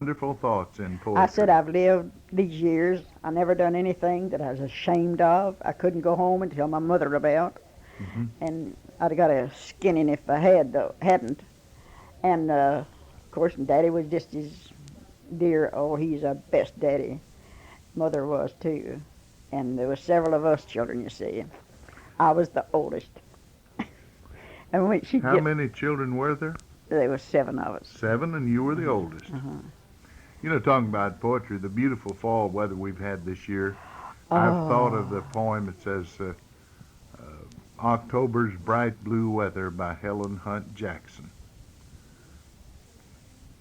Wonderful thoughts in I said, poetry. I've lived these years. I never done anything that I was ashamed of. I couldn't go home and tell my mother about, Hmm. and I'd have got a skinning if I hadn't. And of course, Daddy was just as dear. Oh, he's our best daddy. Mother was too, and there was several of us children. You see, I was the oldest, and when she How get, many children were there? there was seven of us. Seven, and you were the oldest. Uh-huh. You know, talking about poetry, the beautiful fall weather we've had this year, I've thought of Oh, the poem that says, October's Bright Blue Weather by Helen Hunt Jackson.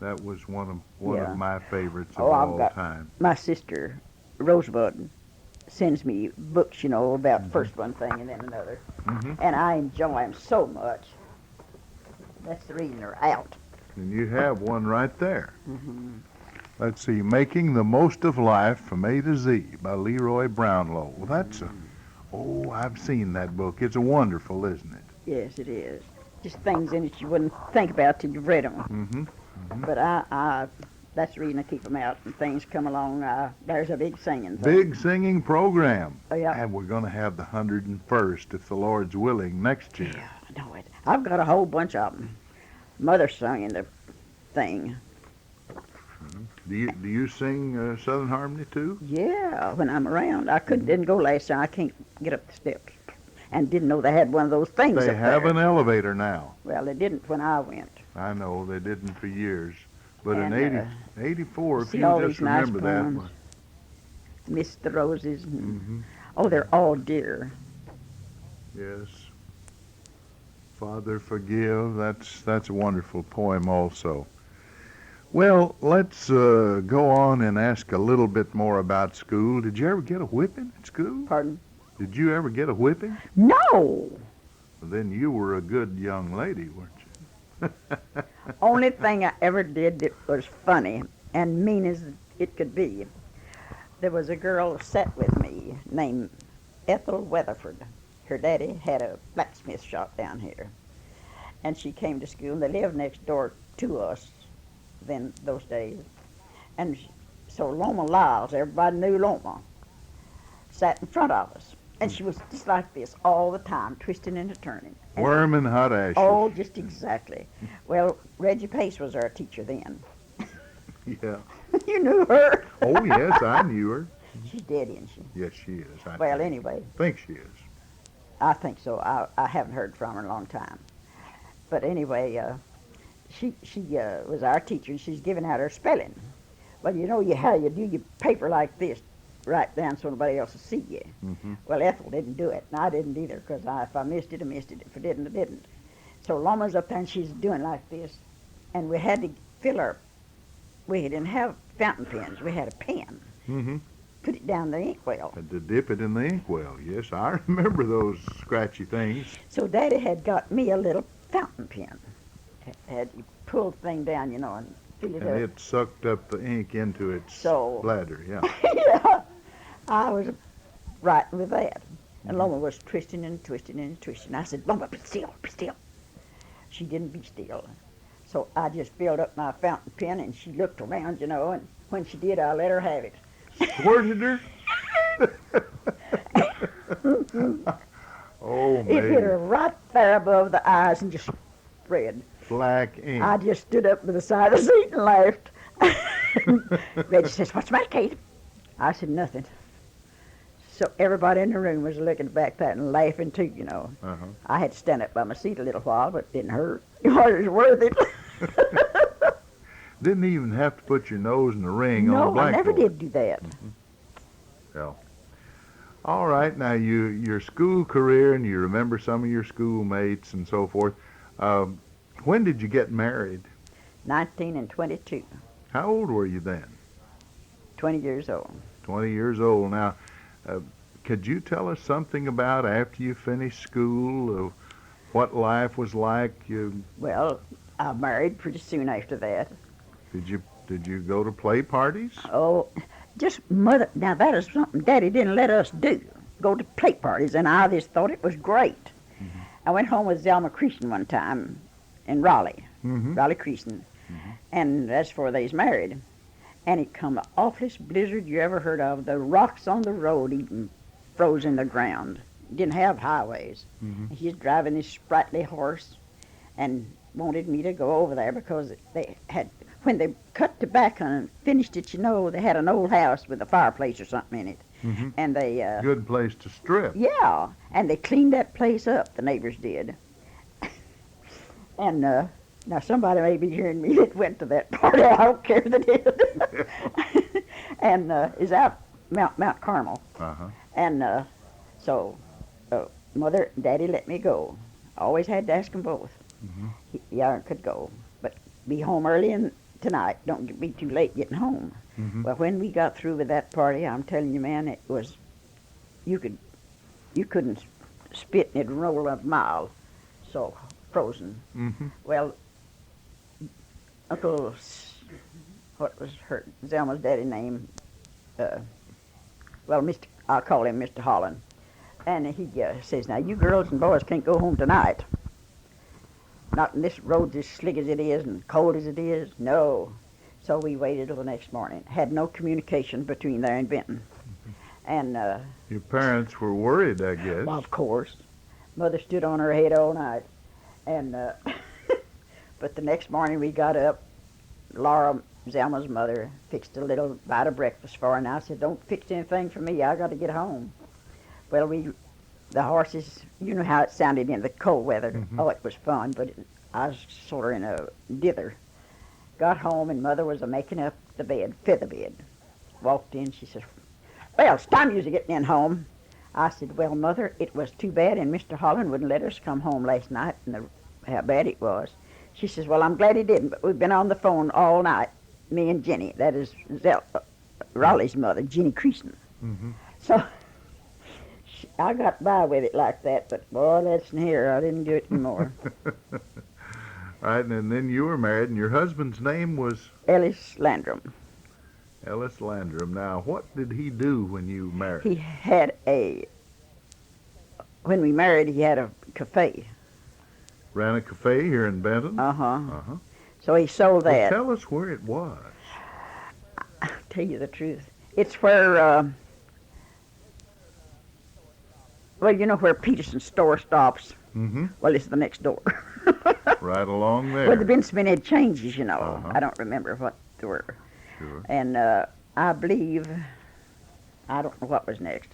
That was one of yeah. my favorites of Oh, I've all got time. my sister Rosebud sends me books, about Hmm. first one thing and then another, Hmm. and I enjoy them so much. That's the reason they're out. And you have one right there. Hmm. Let's see, Making the Most of Life from A to Z by Leroy Brownlow. Well, I've seen that book. It's wonderful, isn't it? Yes, it is. Just things in it you wouldn't think about till you've read them. Hmm. Hmm. But that's the reason I keep them out. And things come along. There's a big singing thing. Big singing program. Oh, yeah. And we're going to have the 101st, if the Lord's willing, next year. Yeah, I know it. I've got a whole bunch of them. Mother sung in the thing. Do you sing Southern Harmony too? Yeah, when I'm around. Didn't go last time. I can't get up the steps. And didn't know they had one of those things They up have there. an elevator now. Well, they didn't when I went. I know they didn't for years. But And, in 84, if see you all just these nice remember that poems. one. Miss the Roses. And, Hmm. Oh, they're all dear. Yes. Father, forgive. That's a wonderful poem also. Well, let's go on and ask a little bit more about school. Did you ever get a whipping at school? Pardon? Did you ever get a whipping? No! Then you were a good young lady, weren't you? Only thing I ever did that was funny and mean as it could be. There was a girl that sat with me named Ethel Weatherford. Her daddy had a blacksmith shop down here. And she came to school, and they lived next door to us then those days. And so Loma Lyles, everybody knew Loma, sat in front of us. And she was just like this all the time, twisting and turning. And Worm and hot ashes. oh, just exactly. Well, Reggie Pace was our teacher then. Yeah. You knew her. Oh, yes, I knew her. She's dead, isn't she? Yes, she is. Well, anyway, think she is. I think so. I haven't heard from her in a long time. But anyway, she was our teacher, and she's giving out her spelling. Well, you know how you do your paper like this, write down so nobody else will see you. Hmm. Well, Ethel didn't do it, and I didn't either, because if I missed it, I missed it. If I didn't, I didn't. So Loma's up there, and she's doing like this, and we had to fill her. We didn't have fountain pens. We had a pen. Hmm. Put it down the inkwell. Had to dip it in the inkwell. Yes, I remember those scratchy things. So Daddy had got me a little fountain pen. Had you pull the thing down, and fill it And up. it sucked up the ink into its So- bladder, yeah. Yeah, I was writing with that. And Loma was twisting and twisting and twisting. I said, Loma, be still, be still. She didn't be still. So I just filled up my fountain pen, and she looked around, and when she did, I let her have it. Squirted her? Oh, It hit her man. right there above the eyes and just spread. Black ink. I just stood up to the side of the seat and laughed. Reggie says, what's the matter, Kate? I said, nothing. So everybody in the room was looking back at that and laughing too, Uh-huh. I had to stand up by my seat a little while, but it didn't hurt. It was worth it. Didn't even have to put your nose in the ring on the No, I blackboard. never did do that. Yeah. All right, now your school career, and you remember some of your schoolmates and so forth. When did you get married? 19 and 22, How old were you then? 20 years old. 20 years old. Now, could you tell us something about after you finished school, what life was like? Well, I married pretty soon after that. Did you go to play parties? Oh, just mother. Now that is something Daddy didn't let us do. Go to play parties, and I just thought it was great. Mm-hmm. I went home with Zelma Creason one time in Raleigh, Mm-hmm. Raleigh Creason, and that's before they was married. and it come the awfulest blizzard you ever heard of. The rocks on the road even froze in the ground. Didn't have highways. Mm-hmm. He's driving this sprightly horse and wanted me to go over there because they had, when they cut tobacco and finished it, they had an old house with a fireplace or something in it. Mm-hmm. And they, Good place to strip. yeah, and they cleaned that place up, the neighbors did. And now somebody may be hearing me that went to that party. I don't care if they did. And is out Mount Carmel. Uh-huh. And so Mother and Daddy let me go. I always had to ask them both. Mm-hmm. Yeah, I could go, but be home early tonight. Don't be too late getting home. Mm-hmm. Well, when we got through with that party, I'm telling you, man, it was you couldn't spit and it'd roll a mile, so frozen. Mm-hmm. Well, Uncle, what was her Zelma's daddy name? Well, I'll call him Mr. Holland. And he says, now you girls and boys can't go home tonight. Not in this road as slick as it is and cold as it is. No. So we waited till the next morning. Had no communication between there and Benton. And Your parents were worried, I guess. well, of course, Mother stood on her head all night. And but the next morning we got up. Laura, Zelma's mother, fixed a little bite of breakfast for her, and I said, don't fix anything for me. I got to get home. Well, the horses, you know how it sounded in the cold weather. Mm-hmm. Oh, it was fun, but I was sort of in a dither. Got home, and Mother was making up the bed, feather bed. Walked in, she says, well, it's time you was getting in home. I said, well, Mother, it was too bad, and Mr. Holland wouldn't let us come home last night, and how bad it was. She says, well, I'm glad he didn't, but we've been on the phone all night, me and Jenny. That is Raleigh's mother, Jenny Creason. Mm-hmm. So I got by with it like that, but boy, that's in here. I didn't do it anymore. All right, and then you were married, and your husband's name was Ellis Landrum. Ellis Landrum. Now, what did he do when you married? He had when we married, he had a cafe. Ran a cafe here in Benton? Uh-huh. Uh-huh. So he sold Well, that. tell us where it was. I'll tell you the truth. It's where, well, you know where Peterson's store stops? Mm-hmm. Well, it's the next door. Right along there. Well, the Benson had changes, you know. Uh-huh. I don't remember what they were. Sure. And I believe, I don't know what was next.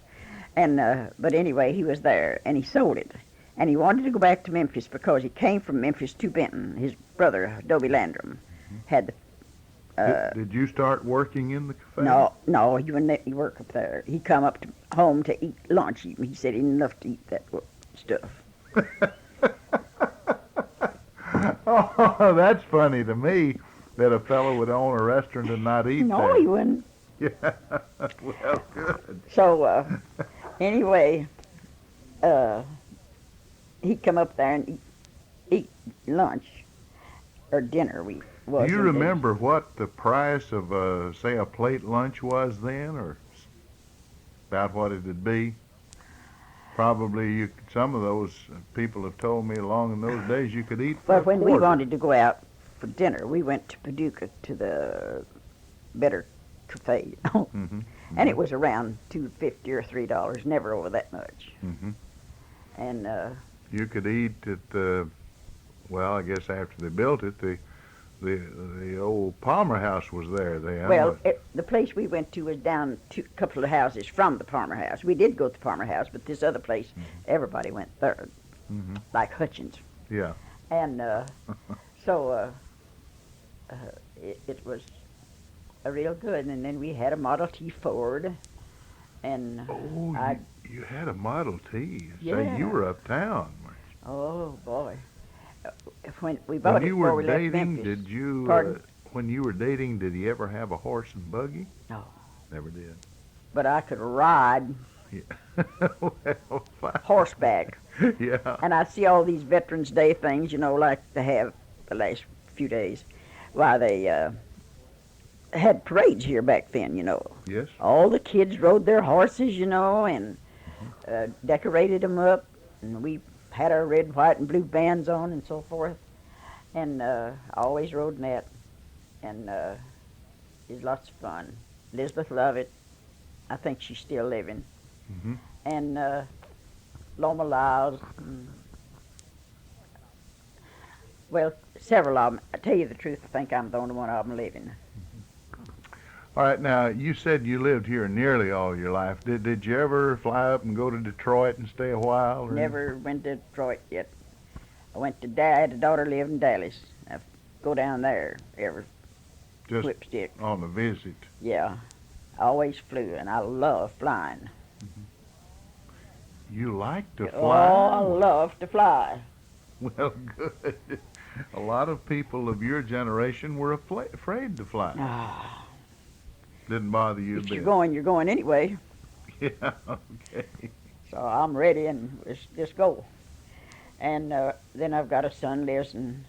And but anyway, he was there, and he sold it. And he wanted to go back to Memphis because he came from Memphis to Benton. His brother, Dobie Landrum, had the Did you start working in the cafe? No, he wouldn't let me work up there. He come up to home to eat lunch. He said he didn't enough to eat that stuff. Oh, that's funny to me that a fellow would own a restaurant and not eat No, there. he wouldn't. Yeah. Well, good. So anyway, he'd come up there and eat lunch or dinner. Do you remember what the price of, say, a plate lunch was then, or about what it'd be? Probably some of those people have told me along in those days you could eat for Well, a when we quarter. wanted to go out for dinner, we went to Paducah to the Better Cafe, Mm-hmm. and it was around $2.50 or $3, never over that much. Mm-hmm. And You could eat at, well, I guess after they built it, the old Palmer House was there then. well, the place we went to was down a couple of houses from the Palmer House. We did go to the Palmer House, but this other place, everybody went there, Mm-hmm. like Hutchins. Yeah. And so it was a real good. And then we had a Model T Ford, and Oh, you had a Model T. Yeah. Say, you were uptown. oh boy, when we bought When it you before were we left dating, Memphis. did you? Pardon? When you were dating, did you ever have a horse and buggy? No, Never did. but I could ride Well, fine. horseback. Yeah. And I see all these Veterans Day things, you know, like they have the last few days. Why, they had parades here back then, you know. Yes. All the kids rode their horses, you know, and decorated them up. And we had our red, white, and blue bands on and so forth. And I always rode in that. And is lots of fun. Elizabeth Lovett, I think she's still living. Mm-hmm. And Loma Lyles, well, several of them. I tell you the truth, I think I'm the only one of them living. All right, now you said you lived here nearly all your life. Did you ever fly up and go to Detroit and stay a while? Or Never went to Detroit yet. I went to I had a daughter live in Dallas. I go down there every just whipstick. on a visit? Yeah, I always flew, and I love flying. You like to Oh, fly? I love to fly. Well, good. A lot of people of your generation were afraid to fly. Ah, Didn't bother you a if bit. you're going anyway. Yeah, okay. So I'm ready, and let's just go. And then I've got a son lives in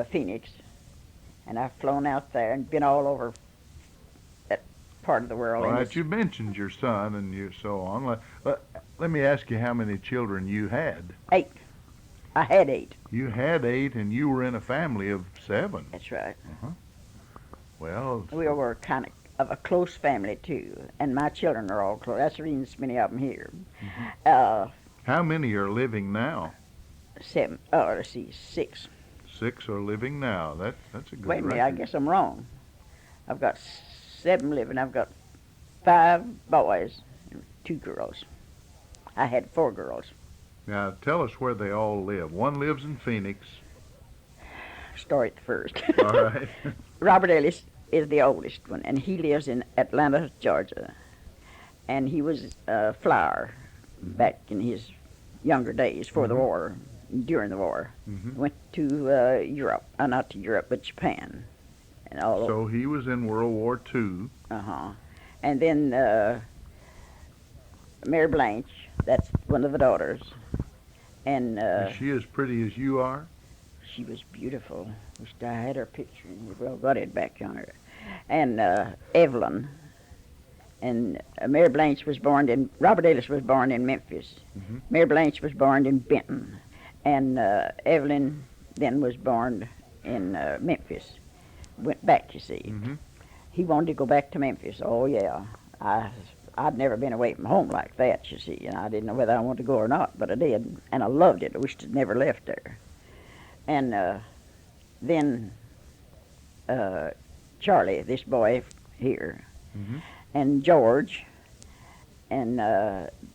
Phoenix, and I've flown out there and been all over that part of the world. All and right, it's you mentioned your son and you so on. Let me ask you how many children you had. 8. I had 8. You had 8, and you were in a family of 7. That's right. Well, We were kind of a close family too, and my children are all close. That's the reason so many of them here. how many are living now? 7. Oh, let's see, 6. 6 are living now. That's a good Wait a minute, I record. guess I'm wrong. I've got 7 living. I've got 5 boys and 2 girls. I had 4 girls. Now, tell us where they all live. One lives in Phoenix. Start at the first. All right. Robert Ellis is the oldest one, and he lives in Atlanta, Georgia. And he was a flyer back in his younger days for the war, during the war. Mhm. Went to Europe, not to Europe, but Japan. And all over. So he was in World War II. Uh-huh. And then Mary Blanche, that's one of the daughters. And Is she as pretty as you are? she was beautiful. Wished I had her picture, and you well got it back on her. And Evelyn. And Mary Blanche was born in, Robert Ellis was born in Memphis. Mhm. Mary Blanche was born in Benton. And Evelyn then was born in Memphis. Went back, you see. Mhm. He wanted to go back to Memphis. Oh, yeah. I'd never been away from home like that, you see, and I didn't know whether I wanted to go or not, but I did, and I loved it. I wished I'd never left there. And then Charlie, this boy here, Mhm. and George, and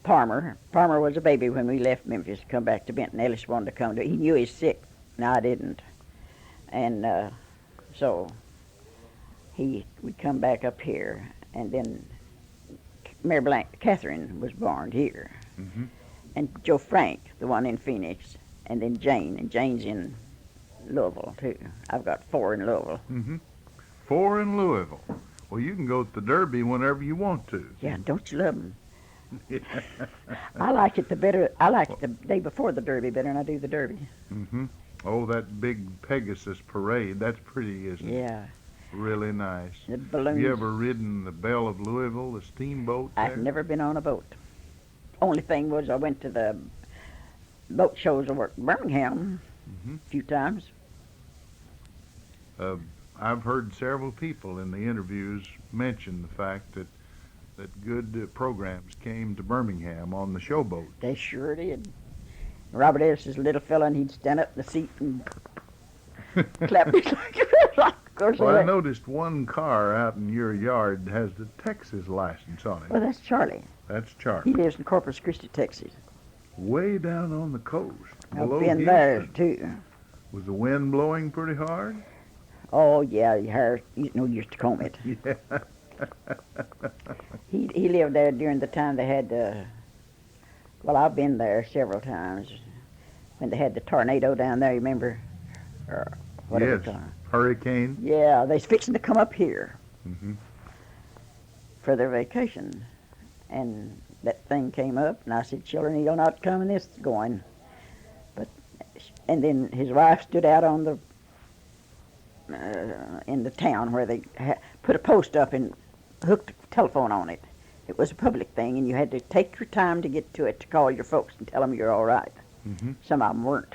Palmer. Palmer was a baby when we left Memphis to come back to Benton. Ellis wanted to come to. He knew he was sick, and I didn't. And so we come back up here, and then Catherine was born here, Mhm. and Joe Frank, the one in Phoenix, and then Jane, and Jane's in Louisville too. I've got 4 in Louisville. Mhm. 4 in Louisville. Well, you can go to the Derby whenever you want to. Yeah, don't you love them? I like it the better. I like it the day before the Derby better than I do the Derby. Mhm. Oh, that big Pegasus parade. That's pretty, isn't it? Yeah, Really nice. the Have balloons. you ever ridden the Belle of Louisville, the steamboat there? I've never been on a boat. Only thing was I went to the boat shows over at Birmingham Mhm. a few times. I've heard several people in the interviews mention the fact that good programs came to Birmingham on the showboat. They sure did. Robert Ellis was a little fella, and he'd stand up in the seat and clap his like. Of course, Well, I noticed one car out in your yard has the Texas license on it. well, that's Charlie. That's He Charlie. lives in Corpus Christi, Texas. Way down on the coast, below I've been Houston. there too. Was the wind blowing pretty hard? Oh yeah, your hair, you no use to comb it. Yeah. He lived there during the time they had well, I've been there several times when they had the tornado down there. You remember? Or whatever Yes. it's called. Hurricane. Yeah, they's fixing to come up here Mhm. for their vacation, and that thing came up, and I said, "Children, you'll not come, and this is going." But and then his wife stood out on the in the town where they put a post up and hooked a telephone on it. It was a public thing, and you had to take your time to get to it to call your folks and tell them you're all right. Mhm. Some of them weren't,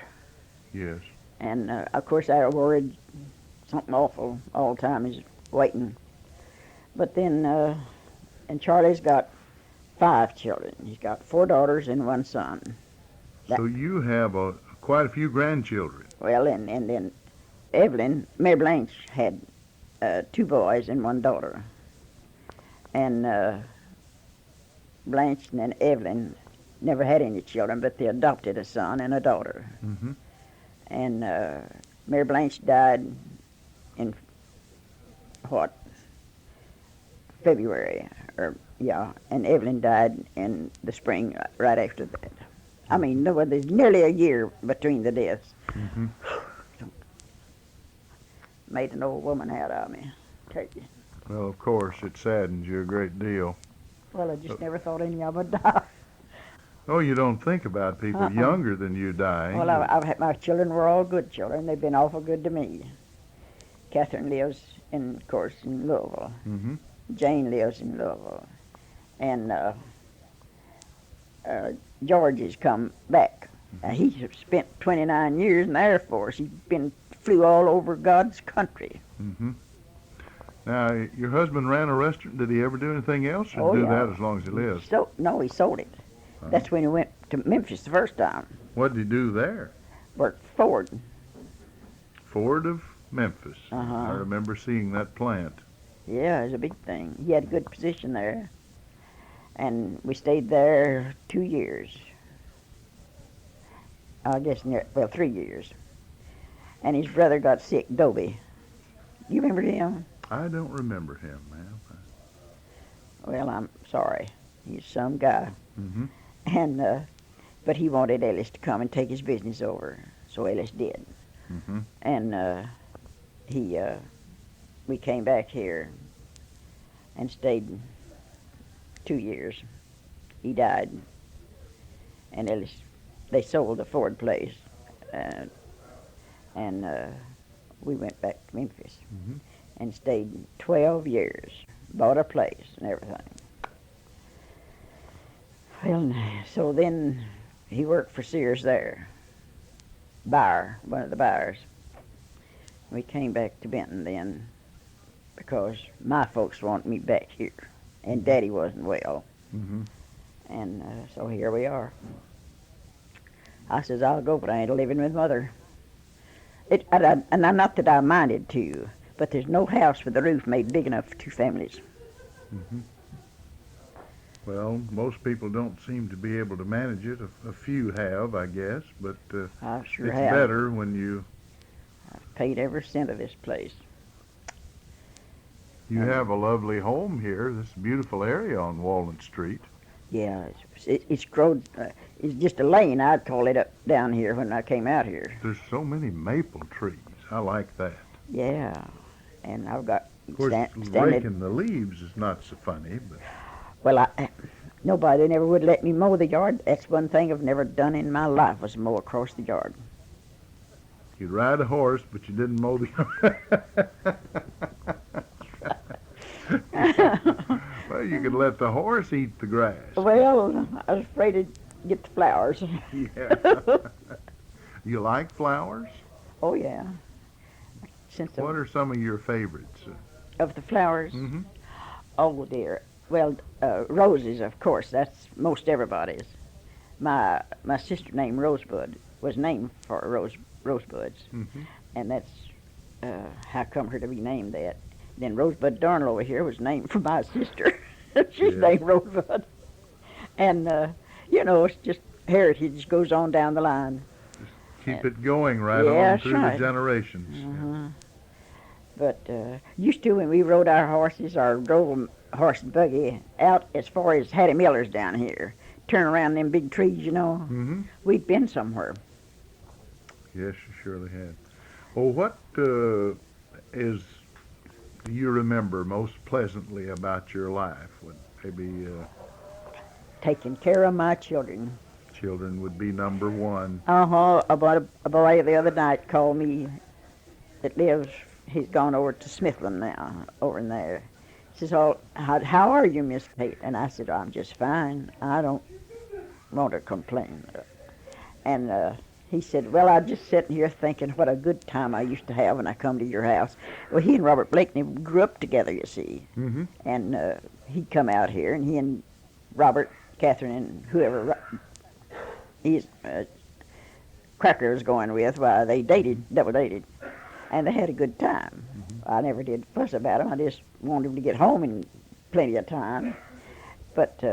Yes. and of course I worried something awful all the time is waiting. But then, and Charlie's got 5 children. He's got 4 daughters and 1 son. So you have quite a few grandchildren. Well, and then Evelyn, Mary Blanche had 2 boys and 1 daughter. And Blanche and then Evelyn never had any children, but they adopted a son and a daughter. Mm-hmm. And Mary Blanche died in February, and Evelyn died in the spring right after that. I mean, there's nearly a year between the deaths. Mm-hmm. Made an old woman out of me, tell you. Well, of course, it saddens you a great deal. Well, I just never thought any of them would die. Oh, you don't think about people younger than you dying. Well, I've had, my children were all good children. They've been awful good to me. Catherine lives, in Louisville. Mm-hmm. Jane lives in Louisville. And George has come back. He spent 29 years in the Air Force. He flew all over God's country. Mm-hmm. Now, your husband ran a restaurant. Did he ever do anything else, or do that as long as he lived? No, he sold it. That's when he went to Memphis the first time. What did he do there? Worked Ford. Ford of Memphis. Uh-huh. I remember seeing that plant. Yeah, it was a big thing. He had a good position there. And we stayed there 2 years. I guess 3 years. And his brother got sick, Dobie. You remember him? I don't remember him, ma'am. Well, I'm sorry. He's some guy. Mm-hmm. And but he wanted Ellis to come and take his business over, so Ellis did. Mm-hmm. And we came back here and stayed 2 years. He died, and Ellis, they sold the Ford place, and we went back to Memphis Mm-hmm. and stayed 12 years. Bought a place and everything. Well, so then he worked for Sears there. Buyer, one of the buyers. We came back to Benton then because my folks wanted me back here, and Daddy wasn't well. Mm-hmm. And so here we are. I says, I'll go, but I ain't living with Mother. And not that I minded to, but there's no house with a roof made big enough for 2 families. Mm-hmm. Well, most people don't seem to be able to manage it. A few have, I guess, but I sure it's have. better when you I've paid every cent of this place. have a lovely home here. This beautiful area on Walnut Street. Yeah, it's grown. It's just a lane, I'd call it, up down here when I came out here. There's so many maple trees. I like that. Yeah, and I've got Of course, raking the leaves is not so funny, but Well, nobody never would let me mow the yard. That's one thing I've never done in my life was mow across the yard. you'd ride a horse, but you didn't mow the Well, you could let the horse eat the grass. Well, I was afraid to get the flowers. Yeah. You like flowers? Oh, yeah. What are some of your favorites? Of the flowers? Mm-hmm. Oh, dear. Well, roses, of course. That's most everybody's. My sister named Rosebud was named for rosebuds, Mm-hmm. and that's how come her to be named that. Then Rosebud Darnell over here was named for my sister. She's Yeah. named Rosebud. And, it's just heritage goes on down the line. Keep it going right Yeah, on through that's right. the generations. Uh-huh. But used to, when we rode our horses or drove a horse and buggy out as far as Hattie Miller's down here, turn around them big trees, Mm-hmm. we'd been somewhere. Yes, you surely had. Well, what do you remember most pleasantly about your life? Would maybe Taking care of my children. children would be number one. About a boy the other night called me that lives, he's gone over to Smithland now, over in there. He says, "Oh, how are you, Miss Kate?" And I said, "I'm just fine. I don't want to complain." And He said, well, I'm just sitting here thinking what a good time I used to have when I come to your house. Well, he and Robert Blakeney grew up together, you see. Mm-hmm. And he'd come out here, and he and Robert, Catherine, and whoever he's Cracker was going with, why, they dated, double dated. And they had a good time. Mm-hmm. I never did fuss about them. I just wanted them to get home in plenty of time. But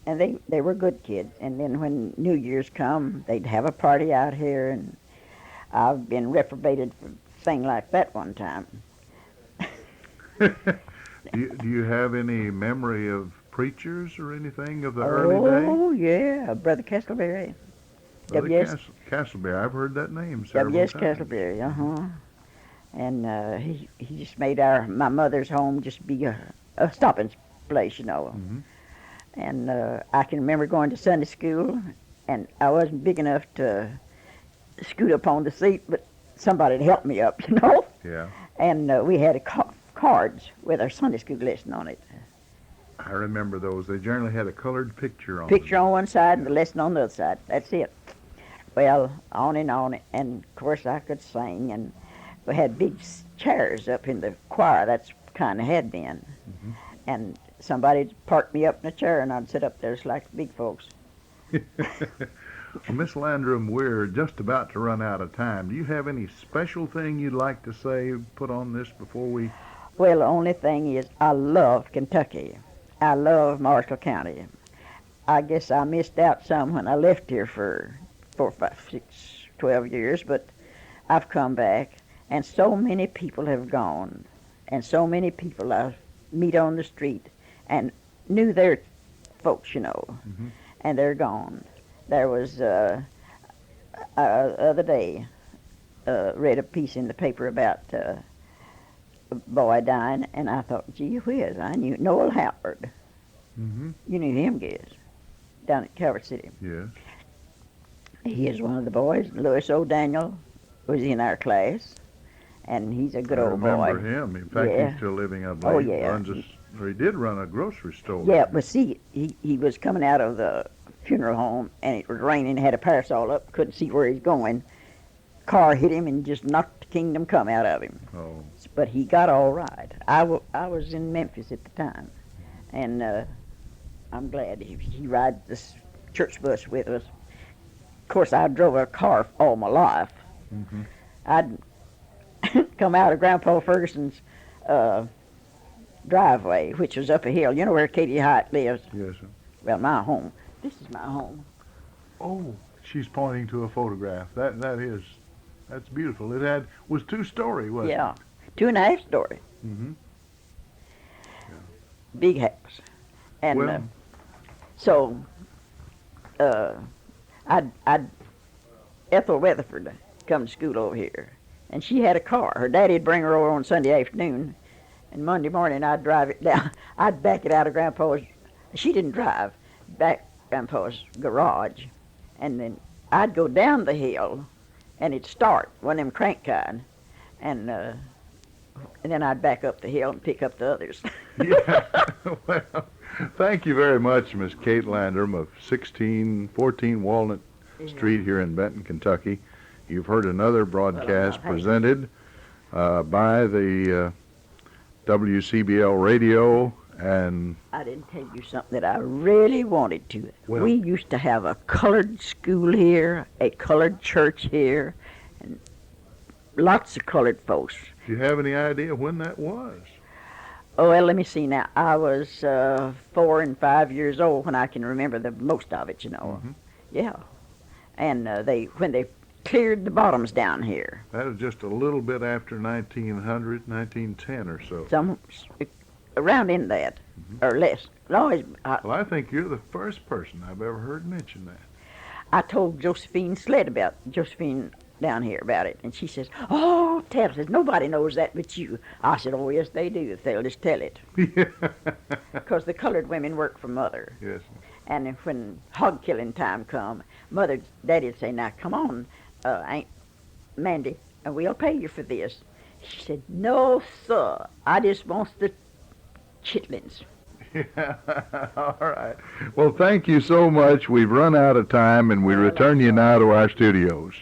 and they were good kids. And then when New Year's come, they'd have a party out here, and I've been reprobated for a thing like that one time. do you have any memory of preachers or anything of the early days? Oh, yeah, Brother Castleberry. Brother W.S. Castleberry. I've heard that name several W.S. times. Castleberry, uh-huh. And he just made my mother's home just be a stopping place, you know. Mm-hmm. And I can remember going to Sunday school, and I wasn't big enough to scoot up on the seat, but somebody'd help me up, you know. Yeah. And we had cards with our Sunday school lesson on it. I remember those. They generally had a colored picture on Picture them. on one side and the lesson on the other side. That's it. Well, on, and of course I could sing, and we had big chairs up in the choir. That's kind of had been. Mm-hmm. And somebody'd park me up in a chair, and I'd sit up there just like the big folks. Well, Miss Landrum, we're just about to run out of time. Do you have any special thing you'd like to say, put on this before we... Well, the only thing is I love Kentucky. I love Marshall County. I guess I missed out some when I left here for 4, 5, 6, 12 years, but I've come back, and so many people have gone, and so many people I meet on the street and knew their folks, you know, Mm-hmm. and they're gone. There was other day read a piece in the paper about a boy dying, and I thought, gee whiz, I knew Noel Howard. Mm-hmm. You knew him, guys, down at Calvert City. Yes. He is one of the boys. Louis O'Daniel was in our class, and he's a good I old boy. remember him. In fact, Yeah. he's still living, I believe. Oh, yeah. Or he did run a grocery store. Yeah, but see, he was coming out of the funeral home, and it was raining, had a parasol up, couldn't see where he's going. Car hit him and just knocked the kingdom come out of him. Oh. But he got all right. I was in Memphis at the time, and I'm glad he rides this church bus with us. Of course, I drove a car all my life. Mm-hmm. I'd come out of Grandpa Ferguson's driveway, which was up a hill. You know where Katie Hyatt lives? Yes, sir. Well, my home. This is my home. Oh, she's pointing to a photograph. That's beautiful. It was 2-story, wasn't Yeah, 2.5 story, it? Mm-hmm. big house. And Well, so, I'd Ethel Weatherford come to school over here, and she had a car. Her daddy'd bring her over on Sunday afternoon, and Monday morning I'd drive it down. I'd back it out of Grandpa's. She didn't drive. Back Grandpa's garage, and then I'd go down the hill, and it'd start one of them crank kind, and then I'd back up the hill and pick up the others. yeah. Well, thank you very much, Miss Kate Landrum of 1614 Walnut Street here in Benton, Kentucky. You've heard another broadcast presented by the WCBL radio, and I didn't tell you something that I really wanted to. Well- We used to have a colored school here, a colored church here, and lots of colored folks. do you have any idea when that was? Oh, well, let me see now. I was 4 and 5 years old when I can remember the most of it, you know. Mhm. Yeah. And when they cleared the bottoms down here, That was just a little bit after 1900, 1910 or so. some around in that, or less. Always, Well, I think you're the first person I've ever heard mention that. I told Josephine down here about it, and she says, "Oh, Tab says nobody knows that but you." I said, "Oh, yes, they do. If they'll just tell it." Because the colored women work for Mother, Yes. and if when hog killing time come, Daddy'd say, "Now come on, Aunt Mandy, and we'll pay you for this." She said, "No, sir. I just wants the chitlins." Yeah. All right. Well, thank you so much. We've run out of time, and we Well, return that's you all now right. to our studios.